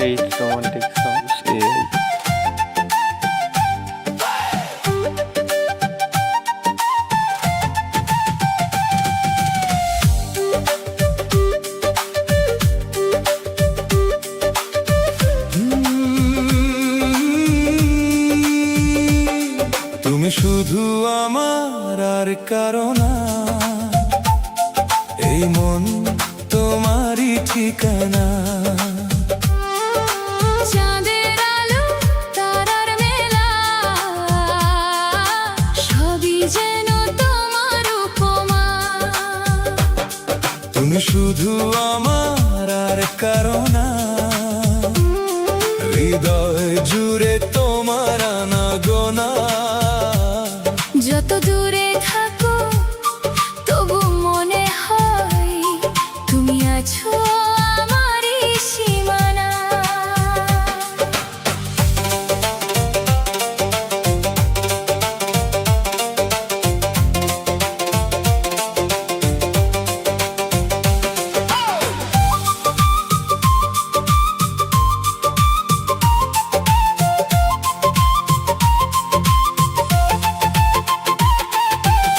Eight romantic সংস এই। তুমি শুধু আমার আর কারো না, এই মন তোমারই ঠিকানা। চাঁদের আলো তারার মেলা, সবই যেন তোমার উপমা। তুমি শুধু আমার আর কারো না, হৃদয় জুড়ে তোমার আনাগোনা। যত দূরে থাকো তবু মনে হয় তুমি আছো আমারই সীমানা।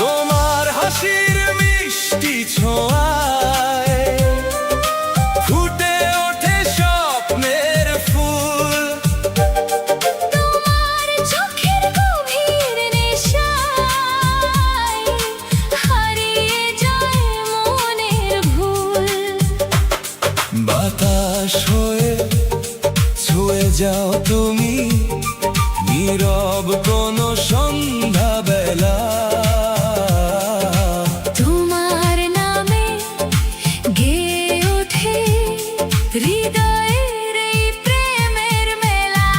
তোমার হাসির মিষ্টি ছোঁয়ায় ফুটে ওঠে স্বপ্নের ফুল। তোমার চোখের গভীর নেশায় হারিয়ে যায় মনের ভুল। বাতাস হয়ে ছুঁয়ে যাও তুমি, নীরব কোনো সন্ধ্যা বেলা। তোমার নামে গেয়ে ওঠে হৃদয়ের এই প্রেমের মেলা।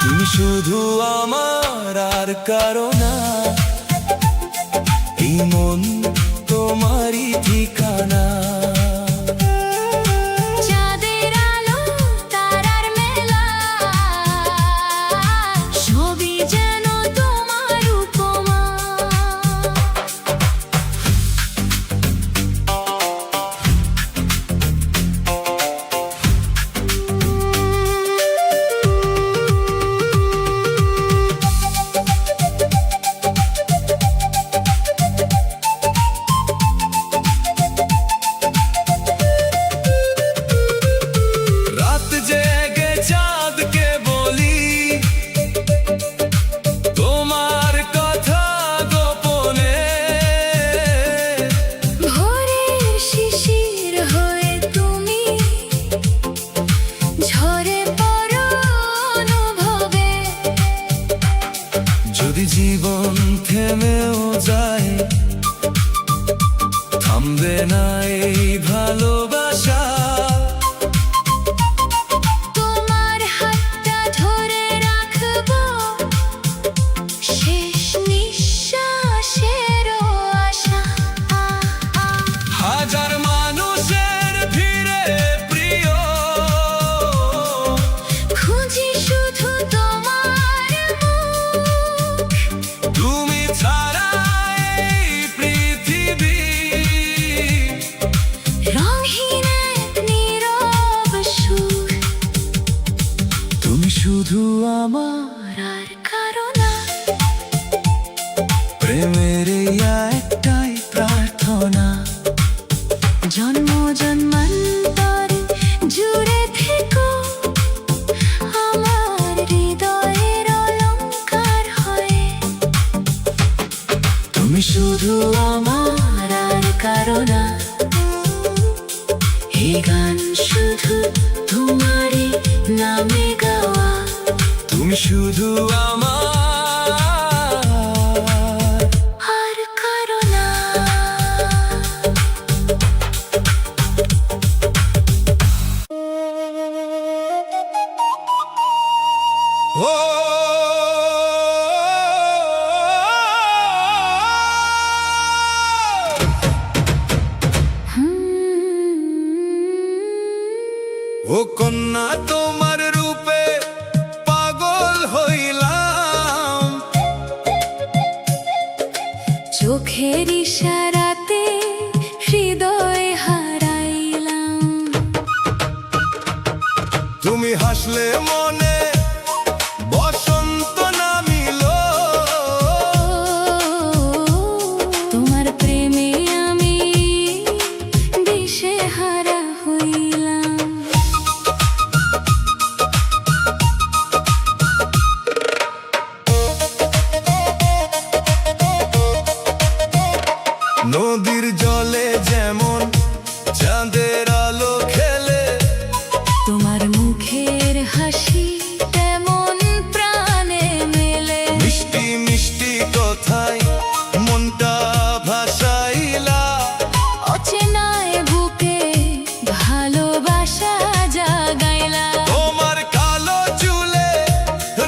তুমি শুধু আমার আর কারো না, এই মন তোমারই ঠিকানা। চাঁদের আলো তারার মেলা, সবই যেন তোমার উপমা। রাত জেগে চাঁদকে বলি তোমার কথা গোপনে। ভোরের শিশির হয়ে তুমি ঝরে পড়ো অনুভবে। যদি জীবন থেমেও যায়, থামবে না এই ভালোবাসা। তোমার হাতটা ধরে রাখবো শেষ নিঃশ্বাসেরও আশা। হাজার মানুষের ভিড়ে প্রিয়, খুঁজি শুধু তোমার মুখ। তুমি ছাড়া এই পৃথিবী রঙহীন এক নীরব সুর। তুমি শুধু আমার আর কারো না, প্রেমের এই একটাই প্রার্থনা। জন্ম জন্মান্তর জুড়ে থেকো আমার হৃদয়ের অলংকার হয়ে। তুমি শুধু আমার আর কারো না, এই গান শুধু তোমারই নামে গাওয়া। তুমি শুধু আমার আর কারো না। ও ও কন্যা তোমার রূপে পাগল হইলাম। চোখের ইশারাতে হৃদয় হারাইলাম। তুমি হাসলে মনে বসন্ত নামিল। তোমার প্রেমে আমি দিশেহারা হইলাম। নদীর জলে যেমন চাঁদের আলো খেলে, তোমার মুখের হাসি তেমন প্রাণে মেলে। মিষ্টি মিষ্টি কথায় মনটা ভাসাইলা। অচেনায় বুকে ভালোবাসা জাগাইলা। তোমার কালো চুলে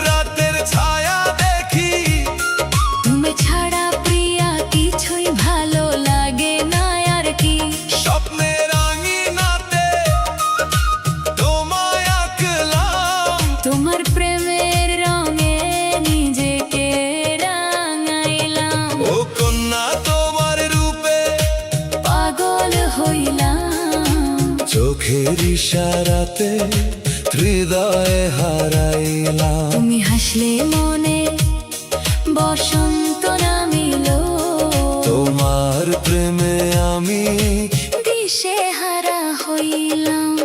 রাতের ছায়া দেখি, তুমি ছাড়া প্রিয়া কিছুই ভালো লাগে না আর কি। স্বপ্নের আঙিনাতে তোমায় আঁকলাম। তোমার প্রেমের রঙে নিজেকে রাঙাইলাম। ও কন্যা তোমার রূপে পাগল হইলাম। চোখের ইশারাতে হৃদয়ে হারাইলাম। তুমি হাসলে মনে বসন্ত নামিল। তোমার প্রেমে আমি দিশেহারা হইলাম।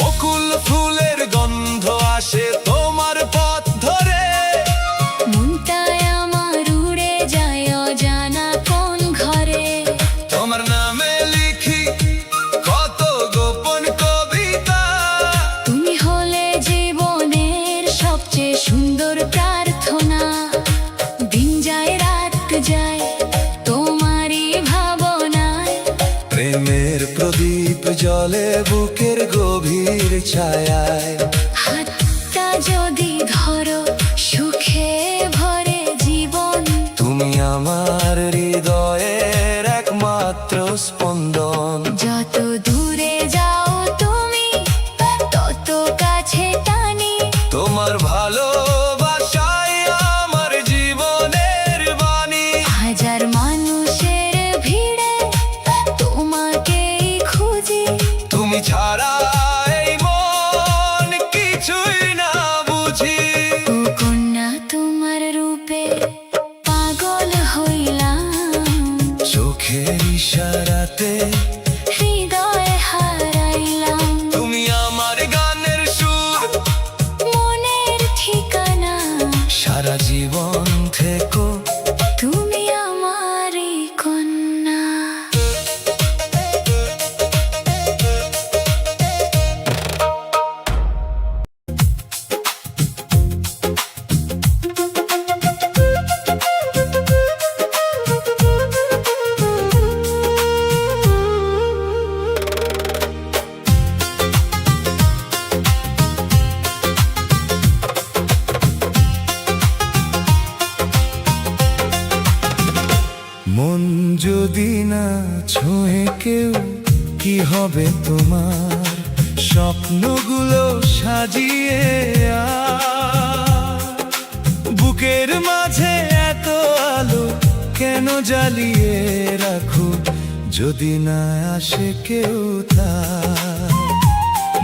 বকুল ফুলের গন্ধ আসে তোমার পথ ধরে। মনটায় আমার উড়ে যায় অজানা কোন ঘরে। তোমার নামে লিখি কত গোপন কবিতা। তুমি হলে জীবনের সবচেয়ে সুন্দর প্রার্থনা। দিন যায় রাত যায় তোমারই ভাবনায়। প্রেমের প্রদীপ জ্বলে বুকের গভীর ছায়ায়। হাতটা যদি ধরো সুখে ভরে জীবন। তুমি আমার হৃদয়ের একমাত্র স্পন্দন। যত দূরে যাও তুমি তত কাছে টানি। তোমার ভালোবাসাই আমার জীবনের বাণী। হাজার মানুষের ভিড়ে তোমাকেই খুঁজি। তুমি ছাড়া এই মন কিছুই না বুঝি। ও কন্যা তোমার রূপে পাগল হইলাম। চোখের ইশারাতে হৃদয় হারাইলাম। তুমি আমার গানের সুর, মনের ঠিকানা। সারা জীবন থেকো তুমি আমারই কন্যা। মন যদি না ছোঁয়ে কেউ, কি হবে তোমার স্বপ্নগুলো সাজিয়ে আর? বুকের মাঝে এত আলো কেন জ্বালিয়ে রাখো, যদি না আসে কেউ তার?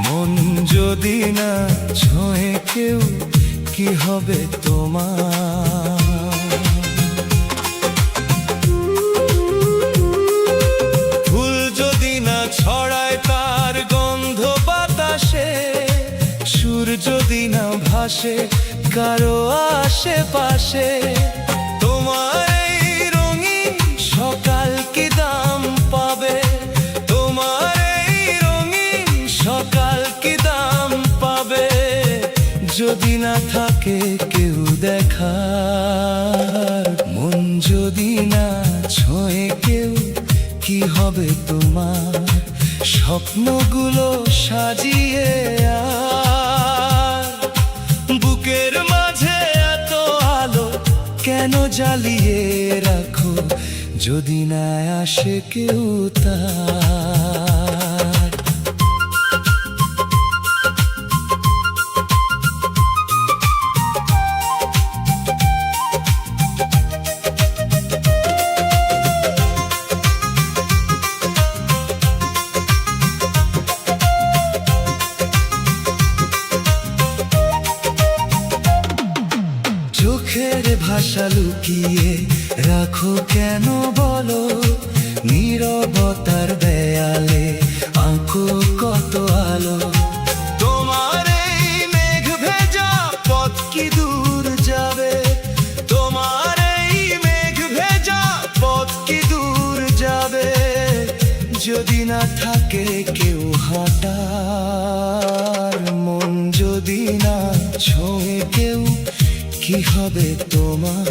মন যদি না ছোঁয়ে কেউ, কি হবে তোমার? ফুল যদি না ছড়ায় তার গন্ধ বাতাসে, সুর যদি না ভাসে কারো আশেপাশে, তোমার এই রঙিন সকাল কি দাম পাবে? তোমার এই রঙিন সকাল কি দাম পাবে? যদি না থাকে কেউ দেখার, মন যদি না ছোঁয়ে কেউ, কি হবে তোমার স্বপ্নগুলো সাজিয়ে আর? বুকের মাঝে এত আলো কেন জ্বালিয়ে রাখো, যদি না আসে কেউ তার। চোখের ভাষা লুকিয়ে রাখো কেন বলো, নীরবতার দেয়ালে আঁকো কত আলো। তোমার এই মেঘ ভেজা পথ কি দূর যাবে, তোমার এই মেঘ ভেজা পথ কি দূর যাবে, যদি না থাকে কেউ হাঁটার। মন যদি না ছোঁয়ে কেউ, কি হবে তোমার?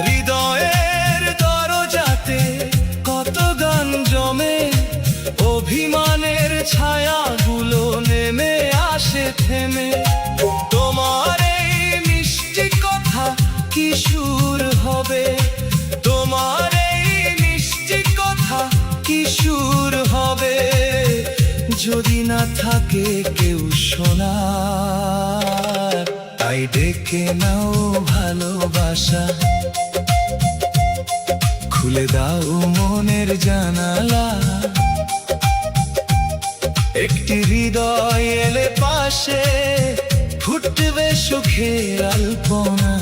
হৃদয়ের দরজাতে কত গান জমে, অভিমানের ছায়াগুলো নেমে আসে থেমে। তোমার এই মিষ্টি কথা কি সুর হবে, তোমার এই মিষ্টি কথা কি সুর হবে, যদি না থাকে কেউ শোনার। তাই ডেকে নাও ভালোবাসা, খুলে দাও মনের জানালা। একটি হৃদয় এলে পাশে, ফুটবে সুখের আলপনা।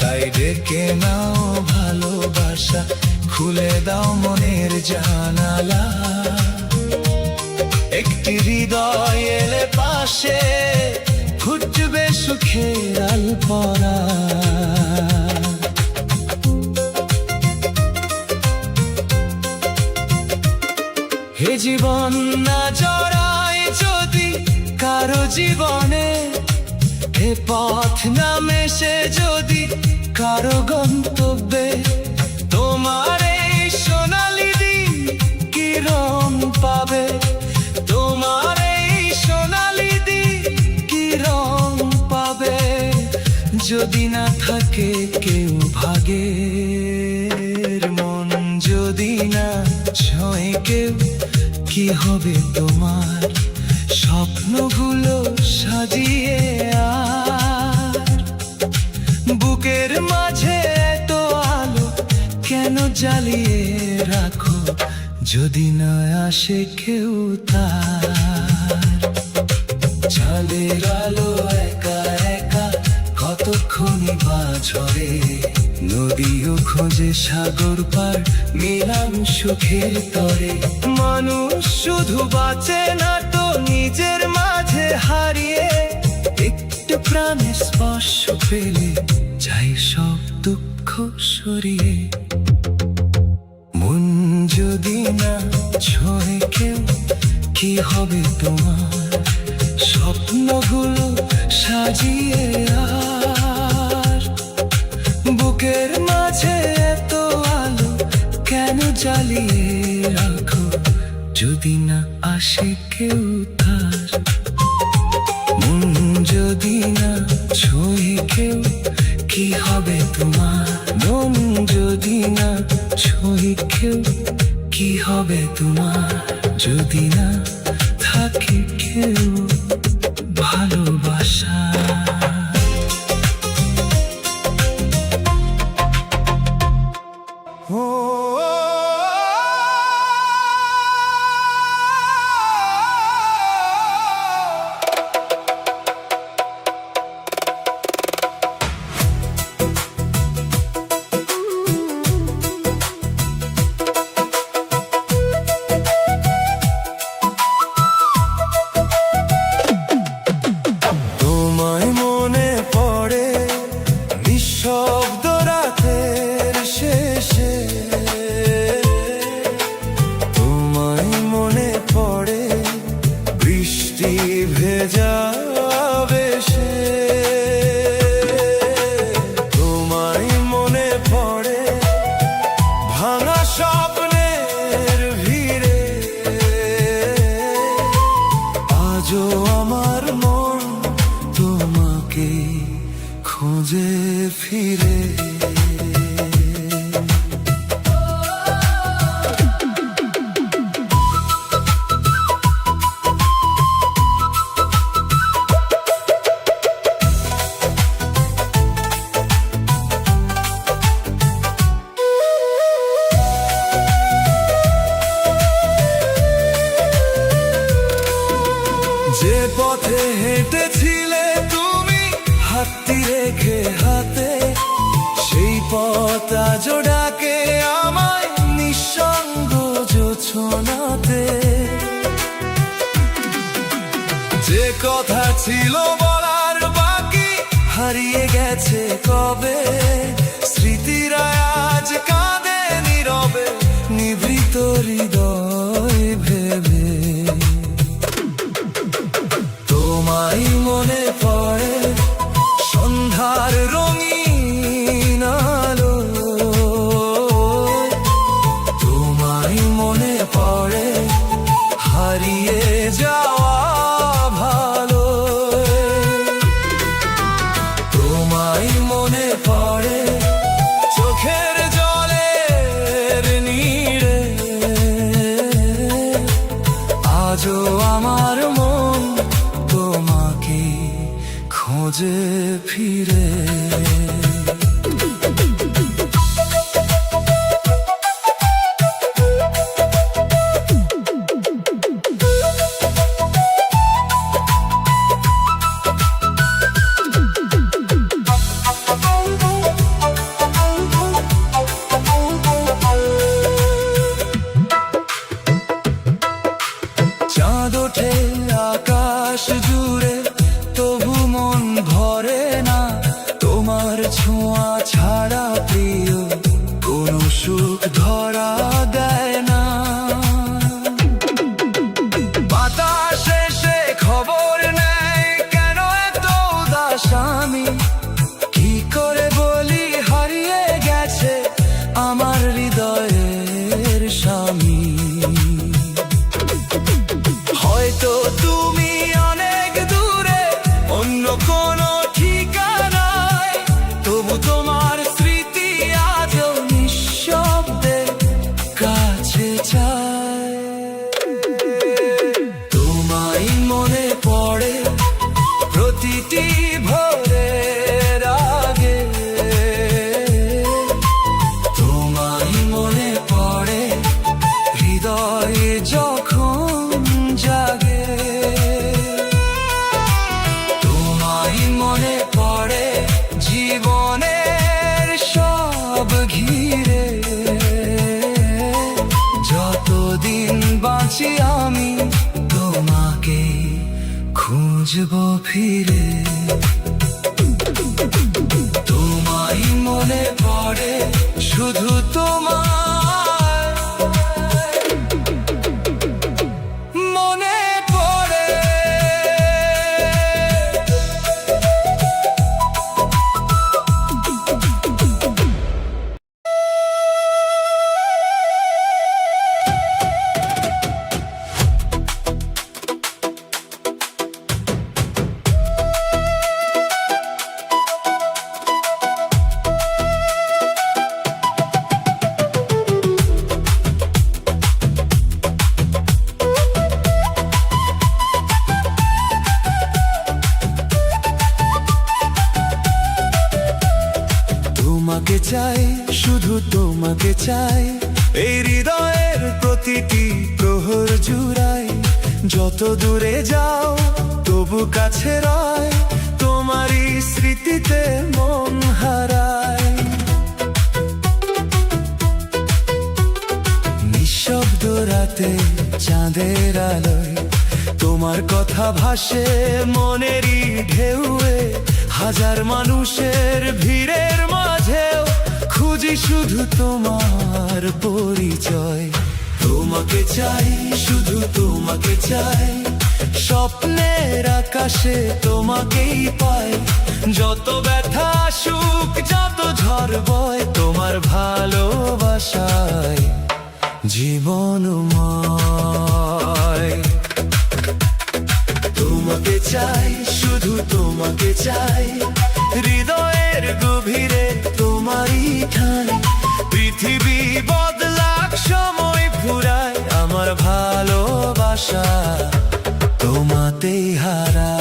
তাই ডেকে নাও ভালোবাসা, খুলে দাও মনের জানালা। একটি হৃদয় এলে পাশে, ফুটবে সুখের আলপনা। হে জীবন না জড়ায় যদি কারো জীবনে, হে পথ না মেশে যদি কারো গন্তব্যে, তোমার এই সোনালি দিন কি রং পাবে, তোমার এই সোনালি দিন কি রং পাবে, যদি না থাকে কেউ ভাগের। মন যদি না ছোঁয়ে কেউ, কি হবে তোমার? স্বপ্নগুলো সাজিয়ে আর বুকের মাঝে এত আলো কেন জ্বালিয়ে রাখো, যদি না আসে কেউ তার। চাঁদের আলো একা একা কতক্ষণই বা ঝরে, নদীও খোঁজে সাগর পার মিলাম সুখের তরে। মানুষ শুধু বাঁচে না তো নিজের মাঝে হারিয়ে, একটু প্রাণের স্পর্শ পেলে যাই সব দুঃখ সরিয়ে। মন যদি না ছোঁয়ে কেউ, কি হবে তোমার? স্বপ্নগুলো সাজিয়ে আর বুকের মাঝে এত আলো কেন জ্বালিয়ে রাখো, যদি না আসে কেউ তার। মন যদি না ছোঁয়ে কেউ, কি হবে তোমার? মন যদি না ছোঁয়ে কেউ, কি হবে তোমার? যদি না থাকে কেউ ভালোবাসা। যাবে সে তোমায় মনে পড়ে ফিরে। যে পথে হেঁটেছিলে তুমি হাতটি রেখে হাতে, সেই পথ আজ ডাকে আমায় নিঃসঙ্গ জোছনাতে। যে কথা ছিল বলার বাকি হারিয়ে গেছে কবে, স্মৃতিরা আজ কাঁদে নীরবে নিভৃত হৃদয় ভেবে। তোমায় মনে পড়ে সন্ধ্যার রঙিন আলো, তোমায় মনে পড়ে হারিয়ে যাওয়া ভালো, তোমায় মনে পড়ে চোখের জলের নীড়ে। আজও আমার মন তোমাকে খোঁজে ফিরে। চাঁদ ওঠে আকাশ জুড়ে তবু মন ভরে না, তোমার ছোঁয়া ছাড়া প্রিয় কোনো সুখ ধরা দেয় না। বাতাস এসে খবর নেয় কেন এত উদাস আমি, কি করে বলি হারিয়ে গেছে আমার হৃদয়ের স্বামী। হয়তো তুমি অনেক দূরে অন্য কোনো ঠিকানায়, তবু তোমার স্মৃতি আজও নিঃশব্দে কাছে চায়। তোমায় মনে পড়ে প্রতিটি ভোরের আগে, তোমায় মনে পড়ে হৃদয়ে যখন জাগে, তোমায় মনে পড়ে জীবনের সব ঘিরে। যতদিন বাঁচি আমি তোমাকে খুঁজবো ফিরে। তোমায় মনে পড়ে শুধু তোমার মনে পড়ে। তোমাকে চাই, শুধু তোমাকে চাই, এই হৃদয়ের প্রতিটি প্রহর জুড়াই। যত দূরে যাও তবু কাছে রয়, তোমারই স্মৃতিতে মন হারায়। নিঃশব্দ রাতে চাঁদের আলোয় তোমার কথা ভাসে মনেরই ঢেউয়ে। হাজার মানুষের ভিড়ের মাঝেও খুঁজি শুধু তোমার পরিচয়। তোমাকে চাই, শুধু তোমাকে চাই, স্বপ্নের আকাশে তোমাকেই পাই। যত ব্যথা সুখ যত ঝড় বয় তোমার ভালোবাসায় জীবনময়। তোমাকে চাই, শুধু তোমাকে চাই, হৃদয়ের গভীরে ঠাই। পৃথিবী বদলাক, সময় ফুরায়, আমার ভালোবাসা তোমাতেই হারায়।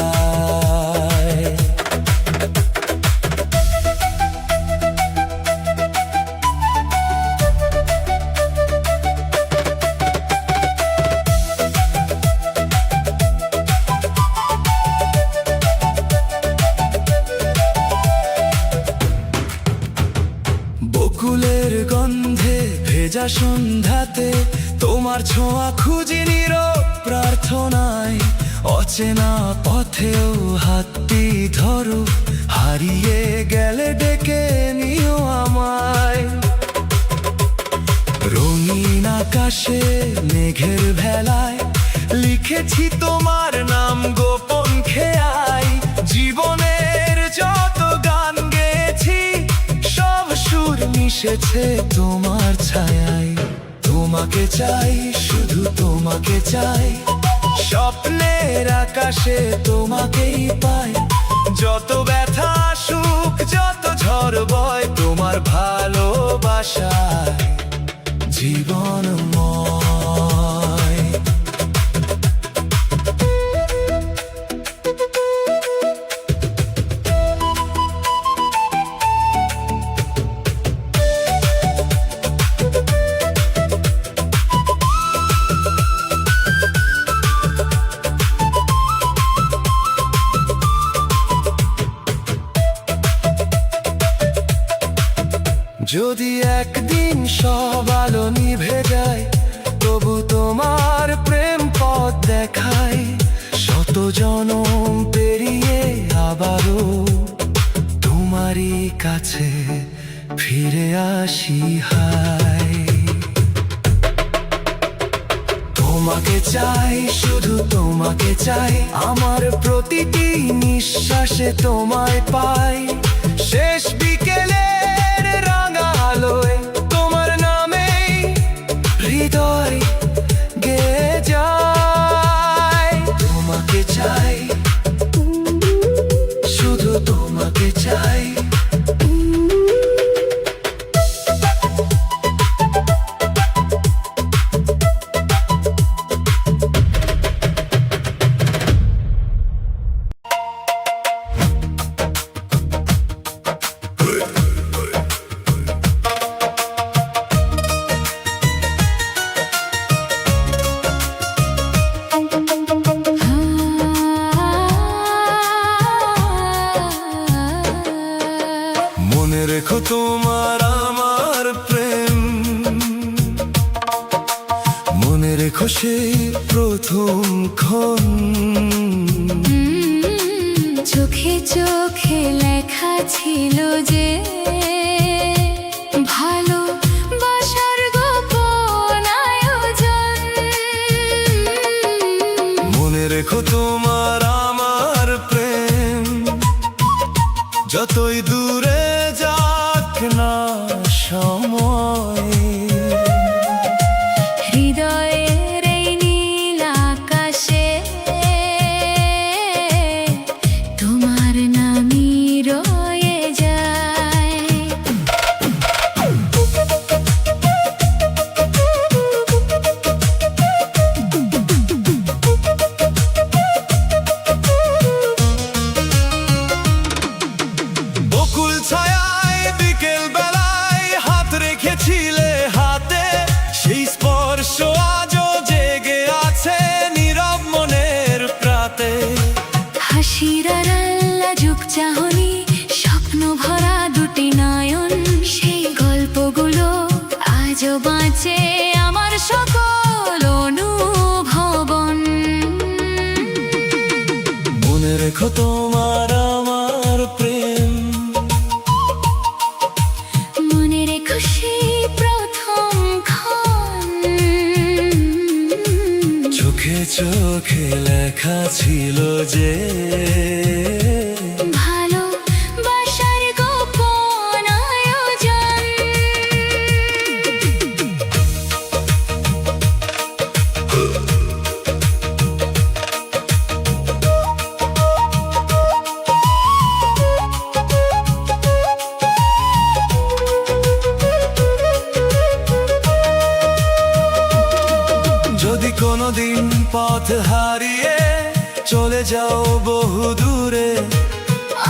বকুলের গন্ধে ভেজা সন্ধ্যাতে তোমার ছোঁয়া খুঁজি নীরব প্রার্থনায়। অচেনা পথেও হাতটি ধরো, হারিয়ে গেলে ডেকে নিও আমায়। রঙিন আকাশে মেঘের ভেলায় লিখেছি তোমার নাম গোপন খেয়ায়। জীবনের যত গান গেয়েছি, সব সুর মিশেছে তোমার ছায়ায়। তোমাকে চাই, শুধু তোমাকে চাই, স্বপ্নের আকাশে তোমাকেই পাই। যত ব্যথা সুখ, যত ঝড় বয়, তোমার ভালোবাসায় জীবনময়। যদি একদিন সব আলো নিভে যায়, তবু তোমার প্রেম পথ দেখায়। শত জনম পেরিয়ে আবারও তোমারই কাছে ফিরে আসি হায়। তোমাকে চাই, শুধু তোমাকে চাই, আমার প্রতিটি নিঃশ্বাসে তোমায় পাই। শেষ বিকেলের রাঙা আলোয় তোমার নামে হৃদয় গেয়ে যায়। তোমাকে চাই, শুধু তোমাকে চাই। মনে রেখো তোমার আমার প্রেম, মনে রেখো সেই প্রথম ক্ষণ। চোখে চোখে লেখা ছিল যে ভালোবাসার গোপন আয়োজন। মনে রেখো তোমার আমার প্রেম, যতই দূরে যাক না সময়। হৃদয়ের এই নীল আকাশে তোমার নামই রয়ে যায়। বকুল ছায়ায় বিকেল বেলায় হাত রেখেছিলে হাতে, সেই স্পর্শ আজও জেগে আছে নীরব মনের প্রাতে। হাসির আড়াল যুগ চাহনি, স্বপ্ন ভরা দুটি নয়ন, সেই গল্পগুলো আজও বাঁচে আমার সকল অনুভবন। মনে রেখো তোমার আমার প্রেম, মনে রেখো সেই প্রথম ক্ষণ। চোখে চোখে লেখা ছিল যে ভালোবাসার গোপন আয়োজন। পথ হারিয়ে চলে যাও বহু দূরে।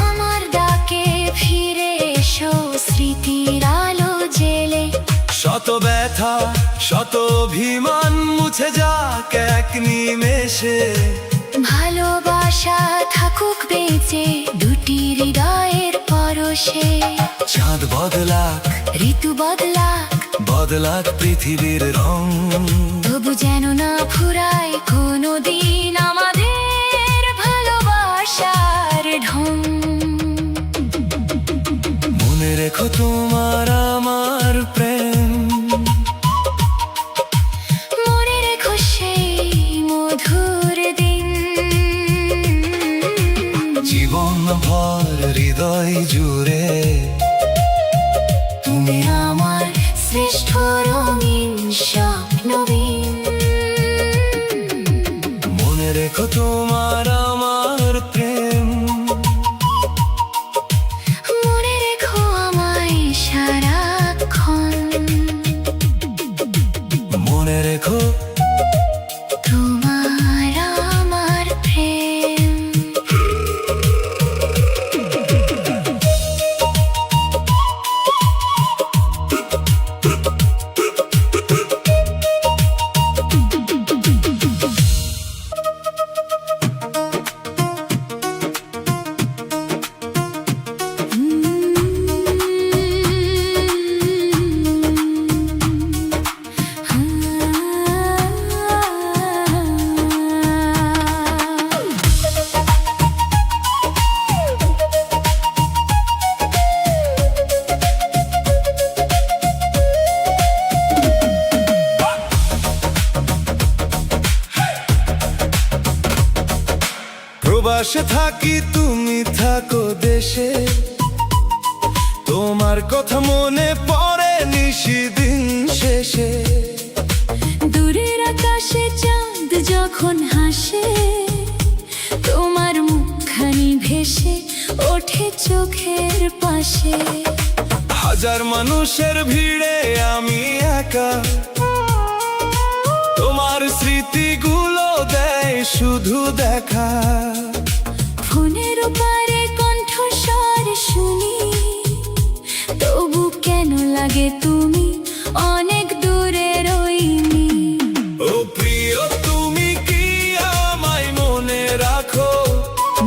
আমার ডাকে ফিরে এসো স্মৃতির আলো জেলে। শত ব্যথা শত অভিমান মুছে যাক এক নিমেষে। ভালোবাসা থাকুক বেঁচে দুটি হৃদয়ের পরশে। চাঁদ বদলাক ঋতু বদলাক বদলাক পৃথিবীর রং, তবু যেন না ফুরায় কোনোদিন আমাদের ভালোবাসার ঢং। মনে রেখো তোমার আমার প্রেম, মনে রেখো সেই মধুর দিন। জীবন ভর হৃদয় জুড়ে তুমি আমার শ্রেষ্ঠ রঙিন স্বপ্নবিন। মনে রেখো তোমার আমার প্রেম, মনে রেখো আমায় সারাক্ষণ। মনে রেখো তোমার আমার প্রেম। প্রবাসে থাকি তুমি থাকো দেশে, তোমার কথা মনে পড়ে নিশিদিন শেষে। দূরের আকাশে চাঁদ যখন হাসে, তোমার মুখখানি ভেসে ওঠে চোখের পাশে। হাজার মানুষের ভিড়ে আমি একা, তোমার স্মৃতিগুলো দেয় শুধু দেখা। ফোনের ওপারে কণ্ঠস্বর শুনি, তবু কেন লাগে তুমি অনেক দূরে রইনি। ও প্রিয় তুমি কি আমায় মনে রাখো?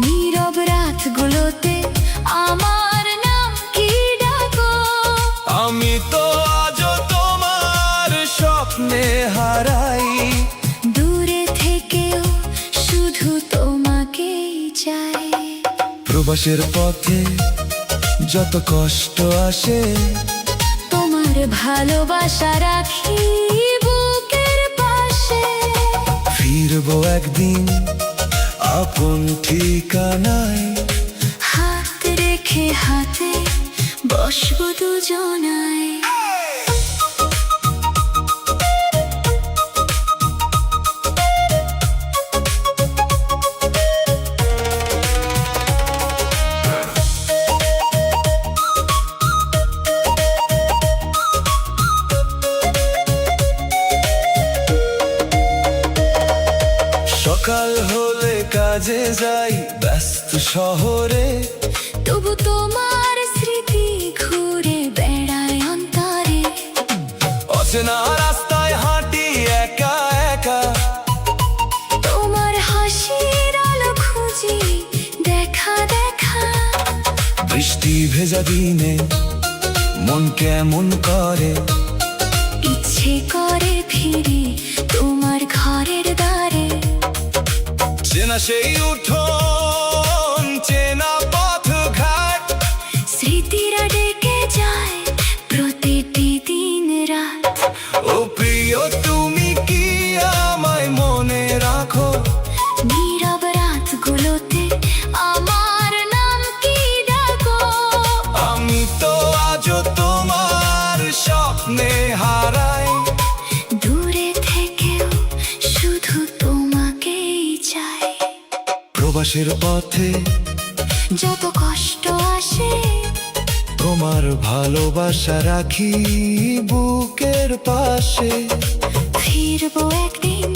নীরব রাতগুলোতে আমার নাম কি ডাকো? আমি তো আজও তোমার স্বপ্নে হারাই। দূরে থেকেও শুধু তোমাকেই চাই। প্রবাসের পথে যত কষ্ট আসে, তোমার ভালোবাসা রাখি বুকের পাশে। ফিরবো একদিন আপন ঠিকানায়, হাত রেখে হাতে বসবো দুজনায়। সকাল হলে কাজে যাই ব্যস্ত শহরে, তবু তোমার স্মৃতি ঘুরে বেড়ায় অন্তরে। অচেনা রাস্তায় হাঁটি একা একা, তোমার হাসির আলো খুঁজি দেখা দেখা। বৃষ্টি ভেজা দিনে মন কেমন করে, ইচ্ছে করে ফিরি তোমার ঘরের দ্বারে। চেনা সেই উঠোন চেনা পথ ঘাট, স্মৃতিরা ডেকে যায় প্রতিটি দিন রাত। ও প্রিয় তুমি কি আমায় মনে রাখো? নীরব রাতগুলোতে আমার নাম কি ডাকো? আমি তো আজও তোমার স্বপ্নে হারাই। দূরে থেকেও শুধু তোমাকেই চাই। প্রবাসের পথে যত কষ্ট আসে, তোমার ভালোবাসা রাখি বুকের পাশে। ফিরবো একদিন